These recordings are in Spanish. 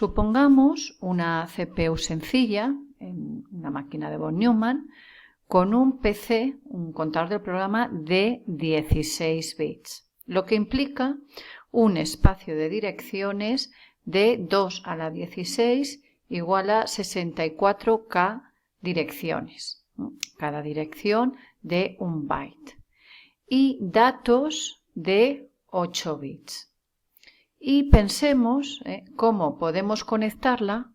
Supongamos una CPU sencilla en una máquina de von Neumann con un PC, un contador del programa de 16 bits, lo que implica un espacio de direcciones de 2 a la 16 igual a 64K direcciones, cada dirección de 1 byte, y datos de 8 bits. Y pensemos cómo podemos conectarla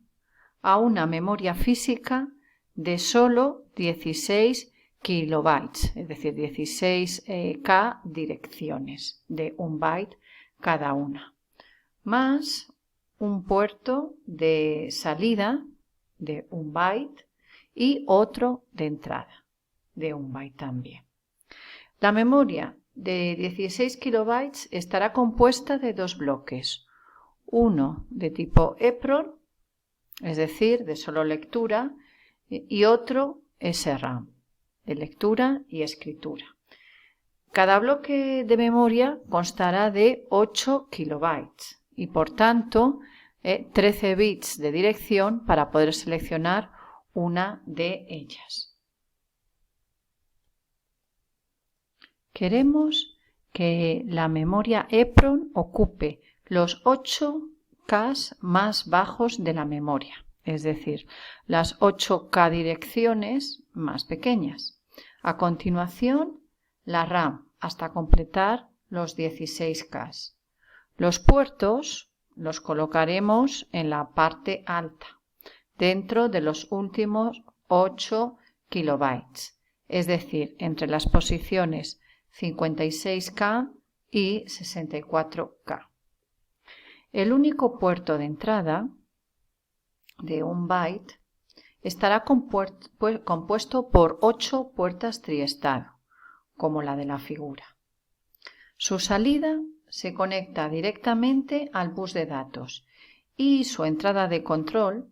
a una memoria física de solo 16 kilobytes, es decir, 16K direcciones de 1 byte cada una, más un puerto de salida de 1 byte y otro de entrada de 1 byte también. La memoria de 16 kilobytes estará compuesta de dos bloques, uno de tipo EEPROM, es decir, de solo lectura, y otro SRAM, de lectura y escritura. Cada bloque de memoria constará de 8 kilobytes y, por tanto, 13 bits de dirección para poder seleccionar una de ellas. Queremos que la memoria EEPROM ocupe los 8K más bajos de la memoria, es decir, las 8K direcciones más pequeñas. A continuación, la RAM hasta completar los 16K. Los puertos los colocaremos en la parte alta, dentro de los últimos 8 kilobytes, es decir, entre las posiciones 56K y 64K. El único puerto de entrada de 1 byte estará compuesto por 8 puertas triestado, como la de la figura. Su salida se conecta directamente al bus de datos y su entrada de control,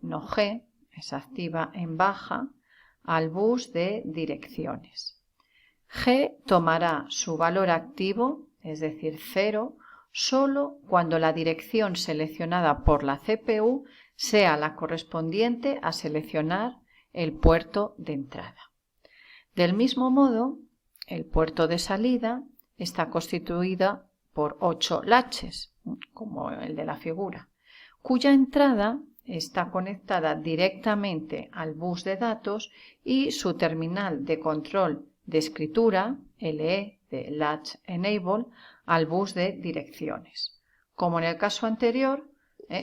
no G, es activa en baja, al bus de direcciones. G tomará su valor activo, es decir, 0, solo cuando la dirección seleccionada por la CPU sea la correspondiente a seleccionar el puerto de entrada. Del mismo modo, el puerto de salida está constituido por 8 latches, como el de la figura, cuya entrada está conectada directamente al bus de datos y su terminal de control de escritura, LE, de Latch Enable, al bus de direcciones. Como en el caso anterior,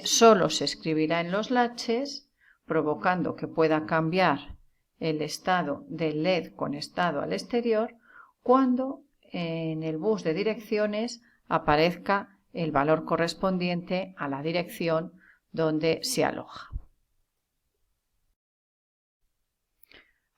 solo se escribirá en los latches, provocando que pueda cambiar el estado del LED conectado al exterior cuando en el bus de direcciones aparezca el valor correspondiente a la dirección donde se aloja.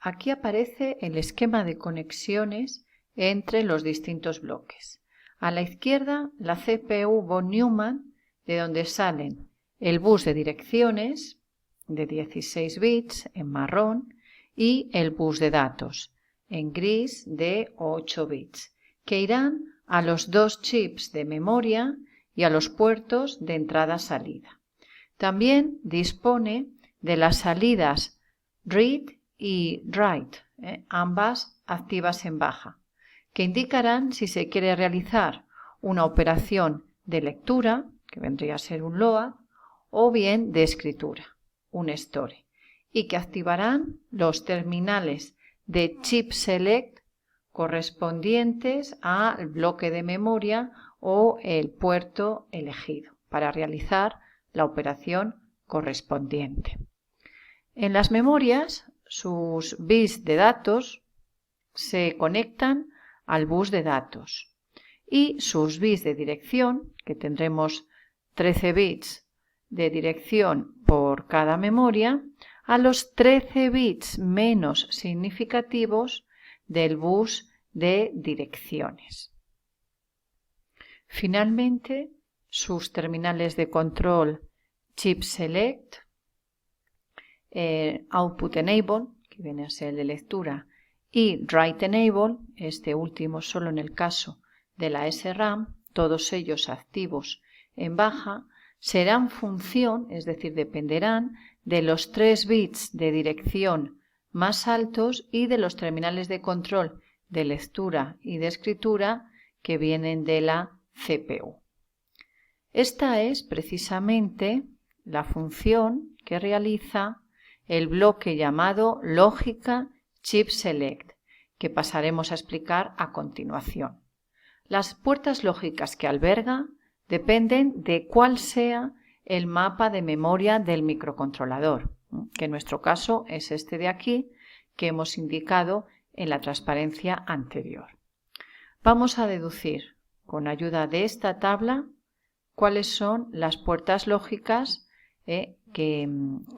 Aquí aparece el esquema de conexiones entre los distintos bloques. A la izquierda, la CPU von Neumann, de donde salen el bus de direcciones de 16 bits en marrón y el bus de datos en gris de 8 bits, que irán a los dos chips de memoria y a los puertos de entrada-salida. También dispone de las salidas read y write, ambas activas en baja, que indicarán si se quiere realizar una operación de lectura, que vendría a ser un load, o bien de escritura, un store, y que activarán los terminales de chip select correspondientes al bloque de memoria o el puerto elegido para realizar la operación correspondiente. En las memorias, sus bits de datos se conectan al bus de datos y sus bits de dirección, que tendremos 13 bits de dirección por cada memoria, a los 13 bits menos significativos del bus de direcciones. Finalmente, sus terminales de control Chip Select, Output Enable, que viene a ser el de lectura, y Write Enable, este último solo en el caso de la SRAM, todos ellos activos en baja, serán función, es decir, dependerán de los 3 bits de dirección más altos y de los terminales de control de lectura y de escritura que vienen de la CPU. Esta es precisamente la función que realiza el bloque llamado lógica chip select, que pasaremos a explicar a continuación. Las puertas lógicas que alberga dependen de cuál sea el mapa de memoria del microcontrolador, que en nuestro caso es este de aquí, que hemos indicado en la transparencia anterior. Vamos a deducir con ayuda de esta tabla cuáles son las puertas lógicas que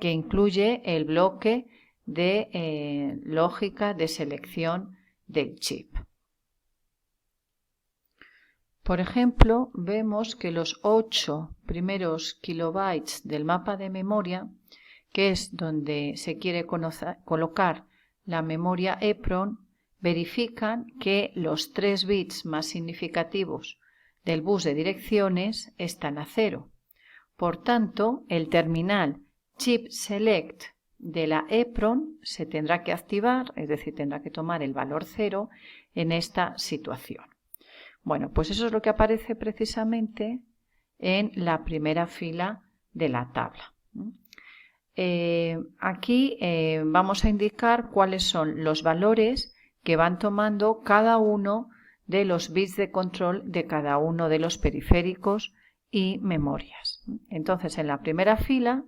incluye el bloque de lógica de selección del chip. Por ejemplo, vemos que los 8 primeros kilobytes del mapa de memoria, que es donde se quiere colocar la memoria EEPROM, verifican que los 3 bits más significativos del bus de direcciones están a 0. Por tanto, el terminal chip select de la EEPROM se tendrá que activar, es decir, tendrá que tomar el valor 0 en esta situación. Bueno, pues eso es lo que aparece precisamente en la primera fila de la tabla. Aquí vamos a indicar cuáles son los valores que van tomando cada uno de los bits de control de cada uno de los periféricos y memorias. Entonces, en la primera fila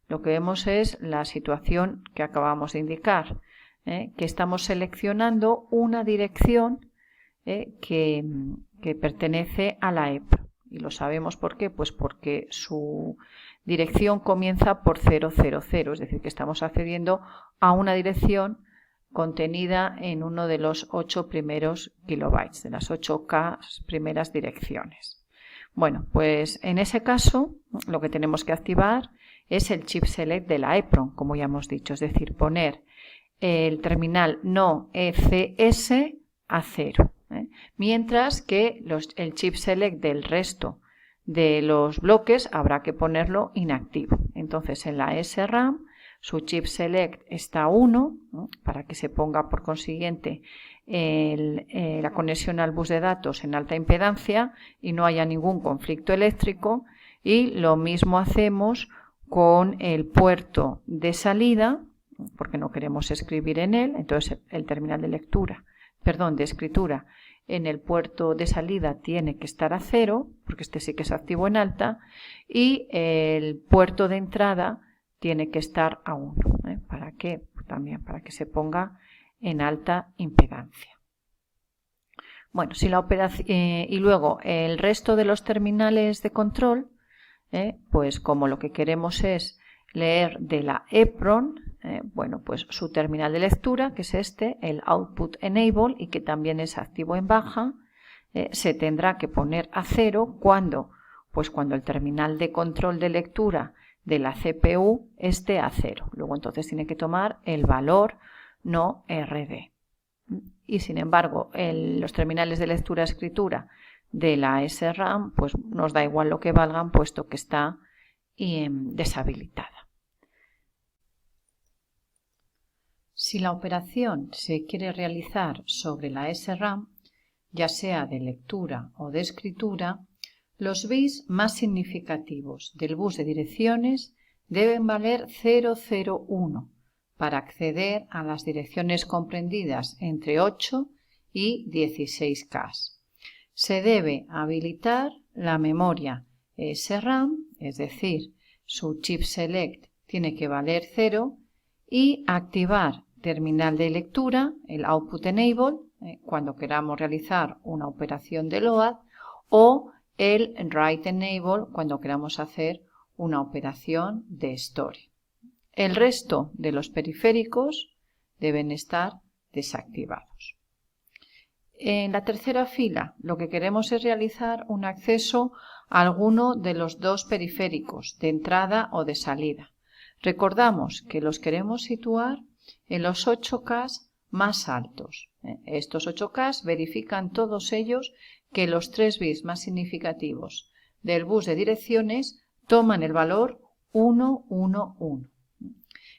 lo que vemos es la situación que acabamos de indicar, que estamos seleccionando una dirección que pertenece a la EEPROM. Y lo sabemos ¿por qué? Pues porque su dirección comienza por 000, es decir, que estamos accediendo a una dirección contenida en uno de los 8 primeros kilobytes, de las 8K primeras direcciones. Bueno, pues en ese caso lo que tenemos que activar es el chip select de la EEPROM, como ya hemos dicho, es decir, poner el terminal no ECS a 0. Mientras que el chip select del resto de los bloques habrá que ponerlo inactivo. Entonces en la SRAM su chip select está a 1, para que se ponga por consiguiente la conexión al bus de datos en alta impedancia y no haya ningún conflicto eléctrico, y lo mismo hacemos con el puerto de salida, porque no queremos escribir en él. Entonces el terminal de escritura en el puerto de salida tiene que estar a 0, porque este sí que es activo en alta, y el puerto de entrada tiene que estar a 1, ¿para qué? También para que se ponga en alta impedancia. Bueno, si la operación y luego el resto de los terminales de control, pues como lo que queremos es leer de la EEPROM, bueno, pues su terminal de lectura, que es este, el Output Enable, y que también es activo en baja, se tendrá que poner a 0 cuando el terminal de control de lectura de la CPU esté a 0. Luego entonces tiene que tomar el valor no RD. Y sin embargo, los terminales de lectura-escritura de la SRAM, pues nos da igual lo que valgan, puesto que está deshabilitada. Si la operación se quiere realizar sobre la SRAM, ya sea de lectura o de escritura, los bits más significativos del bus de direcciones deben valer 001 para acceder a las direcciones comprendidas entre 8 y 16K. Se debe habilitar la memoria SRAM, es decir, su chip select tiene que valer 0, y activar terminal de lectura, el Output Enable, cuando queramos realizar una operación de LOAD, o el Write Enable cuando queramos hacer una operación de Store. El resto de los periféricos deben estar desactivados. En la tercera fila lo que queremos es realizar un acceso a alguno de los dos periféricos de entrada o de salida. Recordamos que los queremos situar en los 8K más altos. Estos 8K verifican todos ellos que los 3 bits más significativos del bus de direcciones toman el valor 1, 1, 1.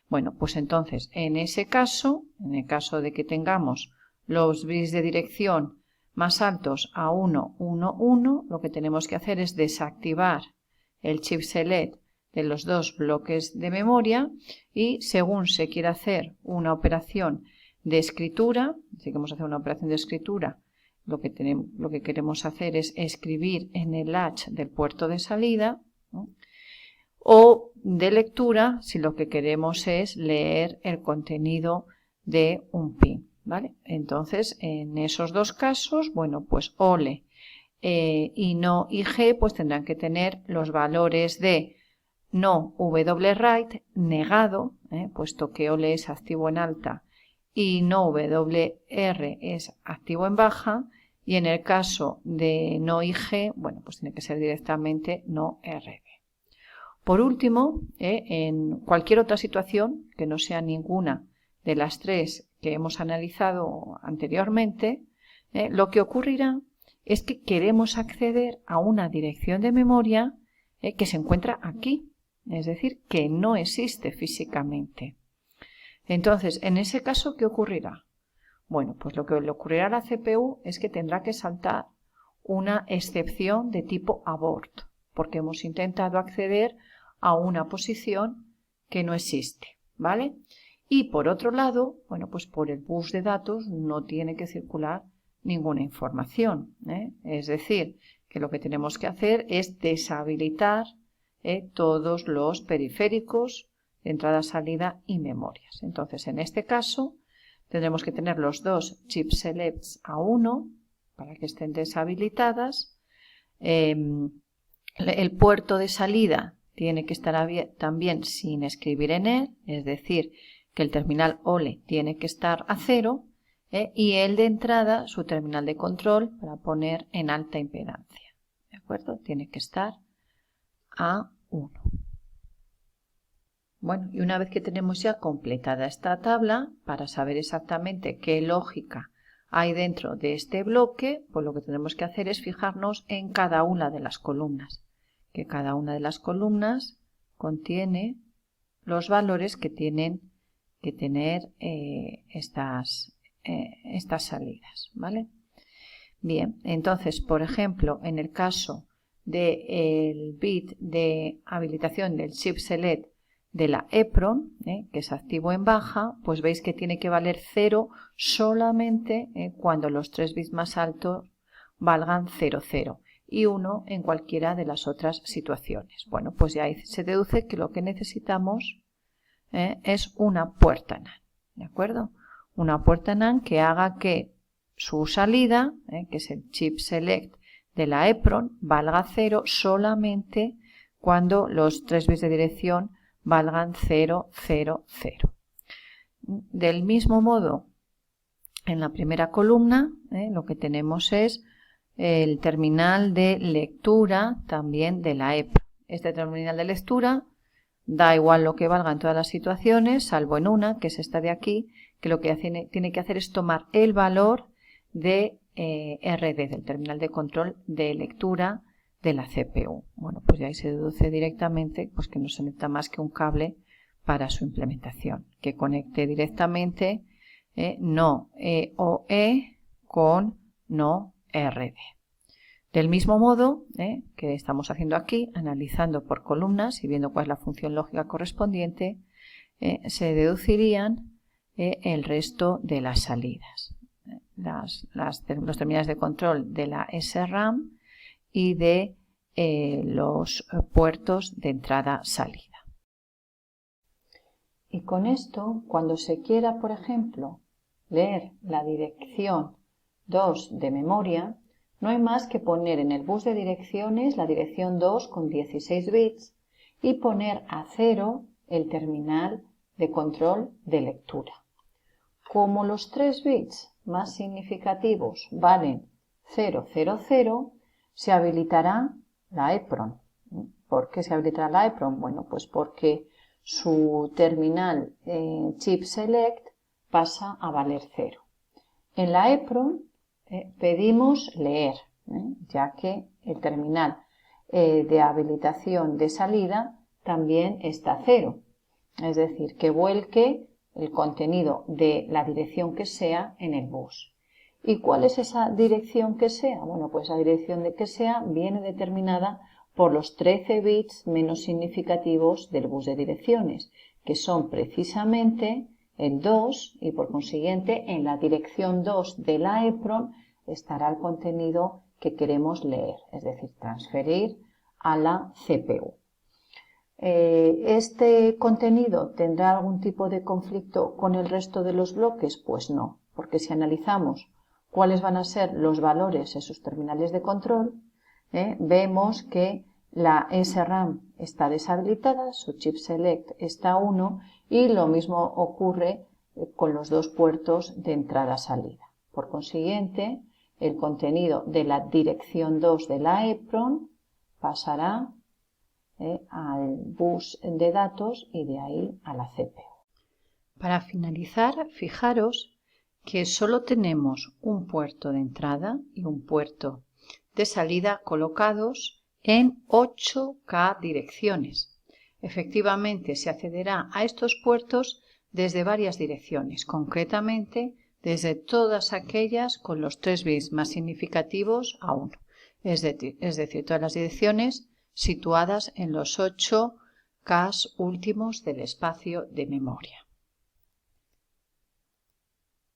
Bueno, pues entonces, en ese caso, en el caso de que tengamos los bits de dirección más altos a 1, 1, 1, lo que tenemos que hacer es desactivar el chip select de los dos bloques de memoria y según se quiera hacer una operación de escritura, si queremos hacer una operación de escritura, lo que queremos hacer es escribir en el latch del puerto de salida, ¿no? O de lectura si lo que queremos es leer el contenido de un pin, ¿vale? Entonces, en esos dos casos, bueno, pues OLE y no IG pues tendrán que tener los valores de no write negado, puesto que OLE es activo en alta y no wr es activo en baja, y en el caso de no IG, bueno, pues tiene que ser directamente no rb. Por último, en cualquier otra situación que no sea ninguna de las tres que hemos analizado anteriormente, lo que ocurrirá es que queremos acceder a una dirección de memoria que se encuentra aquí, es decir, que no existe físicamente. Entonces, en ese caso, ¿qué ocurrirá? Bueno, pues lo que le ocurrirá a la CPU es que tendrá que saltar una excepción de tipo abort, porque hemos intentado acceder a una posición que no existe, ¿vale? Y por otro lado, bueno, pues por el bus de datos no tiene que circular ninguna información, es decir, que lo que tenemos que hacer es deshabilitar todos los periféricos de entrada, salida y memorias. Entonces, en este caso, tendremos que tener los dos chip selects a 1 para que estén deshabilitadas. El puerto de salida tiene que estar también sin escribir en él, es decir, que el terminal OLE tiene que estar a 0 y el de entrada, su terminal de control, para poner en alta impedancia. ¿De acuerdo? Tiene que estar a 1. Bueno, y una vez que tenemos ya completada esta tabla, para saber exactamente qué lógica hay dentro de este bloque, pues lo que tenemos que hacer es fijarnos en cada una de las columnas, que cada una de las columnas contiene los valores que tienen que tener estas salidas, ¿vale? Bien, entonces, por ejemplo, en el caso del bit de habilitación del chip select de la EPROM, que es activo en baja, pues veis que tiene que valer 0 solamente cuando los 3 bits más altos valgan 0, 0 y 1 en cualquiera de las otras situaciones. Bueno, pues ya ahí se deduce que lo que necesitamos es una puerta NAND, ¿de acuerdo? Una puerta NAND que haga que su salida, que es el chip select de la EPROM, valga 0 solamente cuando los 3 bits de dirección valgan 0, 0, 0. Del mismo modo, en la primera columna lo que tenemos es el terminal de lectura también de la EPROM. Este terminal de lectura da igual lo que valga en todas las situaciones, salvo en una, que es esta de aquí, que lo que tiene que hacer es tomar el valor de RD, del terminal de control de lectura de la CPU. Bueno, pues ya ahí se deduce directamente pues que no se necesita más que un cable para su implementación, que conecte directamente no EOE con no RD. Del mismo modo que estamos haciendo aquí, analizando por columnas y viendo cuál es la función lógica correspondiente, se deducirían el resto de las salidas. Los terminales de control de la SRAM y de los puertos de entrada-salida. Y con esto, cuando se quiera, por ejemplo, leer la dirección 2 de memoria, no hay más que poner en el bus de direcciones la dirección 2 con 16 bits y poner a 0 el terminal de control de lectura. Como los 3 bits más significativos valen 0, 0, 0, se habilitará la EPROM. ¿Por qué se habilitará la EPROM? Bueno, pues porque su terminal chip select pasa a valer 0. En la EPROM pedimos leer, ya que el terminal de habilitación de salida también está 0. Es decir, que vuelque el contenido de la dirección que sea en el bus. ¿Y cuál es esa dirección que sea? Bueno, pues la dirección de que sea viene determinada por los 13 bits menos significativos del bus de direcciones, que son precisamente el 2, y por consiguiente en la dirección 2 de la EPRON estará el contenido que queremos leer, es decir, transferir a la CPU. ¿Este contenido tendrá algún tipo de conflicto con el resto de los bloques? Pues no, porque si analizamos cuáles van a ser los valores en sus terminales de control, vemos que la SRAM está deshabilitada, su chip select está a 1 y lo mismo ocurre con los dos puertos de entrada-salida. Por consiguiente, el contenido de la dirección 2 de la EPRON pasará al bus de datos y de ahí a la CPU. Para finalizar, fijaros que solo tenemos un puerto de entrada y un puerto de salida colocados en 8K direcciones. Efectivamente, se accederá a estos puertos desde varias direcciones, concretamente desde todas aquellas con los 3 bits más significativos a 1, es decir, todas las direcciones situadas en los 8K últimos del espacio de memoria.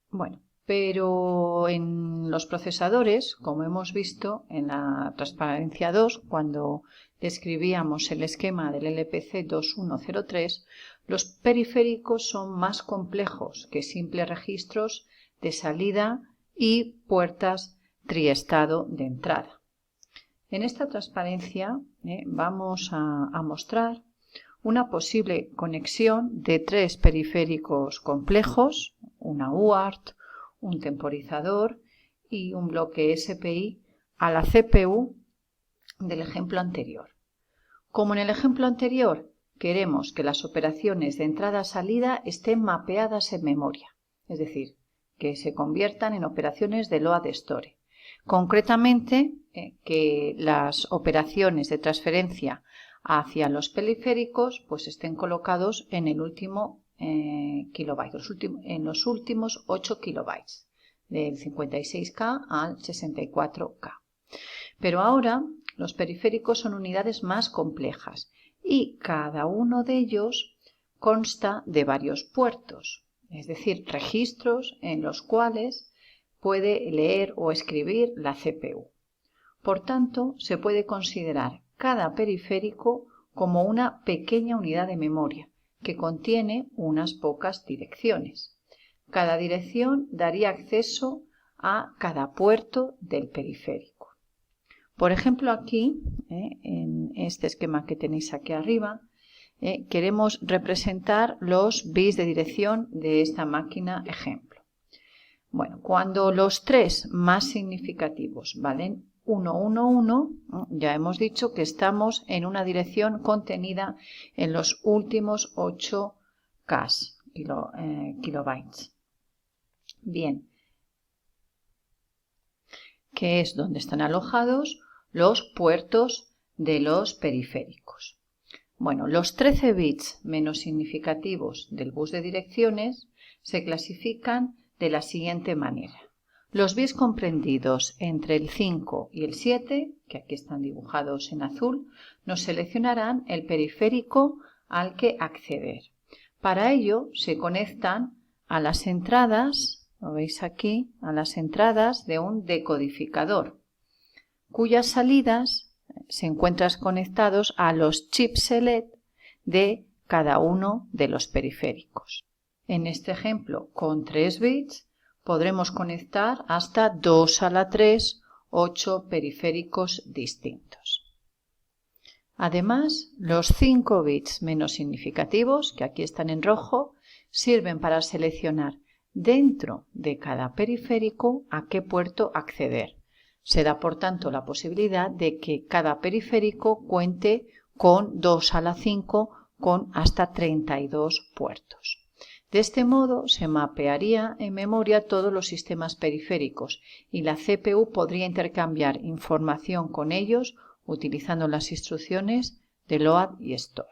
Bueno, pero en los procesadores, como hemos visto en la transparencia 2, cuando describíamos el esquema del LPC 2103, los periféricos son más complejos que simples registros de salida y puertas triestado de entrada. En esta transparencia vamos a mostrar una posible conexión de 3 periféricos complejos, una UART, un temporizador y un bloque SPI a la CPU del ejemplo anterior. Como en el ejemplo anterior, queremos que las operaciones de entrada-salida estén mapeadas en memoria, es decir, que se conviertan en operaciones de load store. Concretamente, que las operaciones de transferencia hacia los periféricos pues estén colocados en el último kilobyte, en los últimos 8 kilobytes, del 56K al 64K. Pero ahora los periféricos son unidades más complejas y cada uno de ellos consta de varios puertos, es decir, registros en los cuales puede leer o escribir la CPU. Por tanto, se puede considerar cada periférico como una pequeña unidad de memoria que contiene unas pocas direcciones. Cada dirección daría acceso a cada puerto del periférico. Por ejemplo, aquí, en este esquema que tenéis aquí arriba, queremos representar los bits de dirección de esta máquina ejemplo. Bueno, cuando los 3 más significativos valen 111, ya hemos dicho que estamos en una dirección contenida en los últimos 8K kilobytes. Bien, que es donde están alojados los puertos de los periféricos. Bueno, los 13 bits menos significativos del bus de direcciones se clasifican de la siguiente manera. Los bits comprendidos entre el 5 y el 7, que aquí están dibujados en azul, nos seleccionarán el periférico al que acceder. Para ello se conectan a las entradas, lo veis aquí, a las entradas de un decodificador, cuyas salidas se encuentran conectados a los chip select de cada uno de los periféricos. En este ejemplo, con 3 bits, podremos conectar hasta 2 a la 3, 8 periféricos distintos. Además, los 5 bits menos significativos, que aquí están en rojo, sirven para seleccionar dentro de cada periférico a qué puerto acceder. Se da, por tanto, la posibilidad de que cada periférico cuente con 2 a la 5 con hasta 32 puertos. De este modo se mapearía en memoria todos los sistemas periféricos y la CPU podría intercambiar información con ellos utilizando las instrucciones de load y store.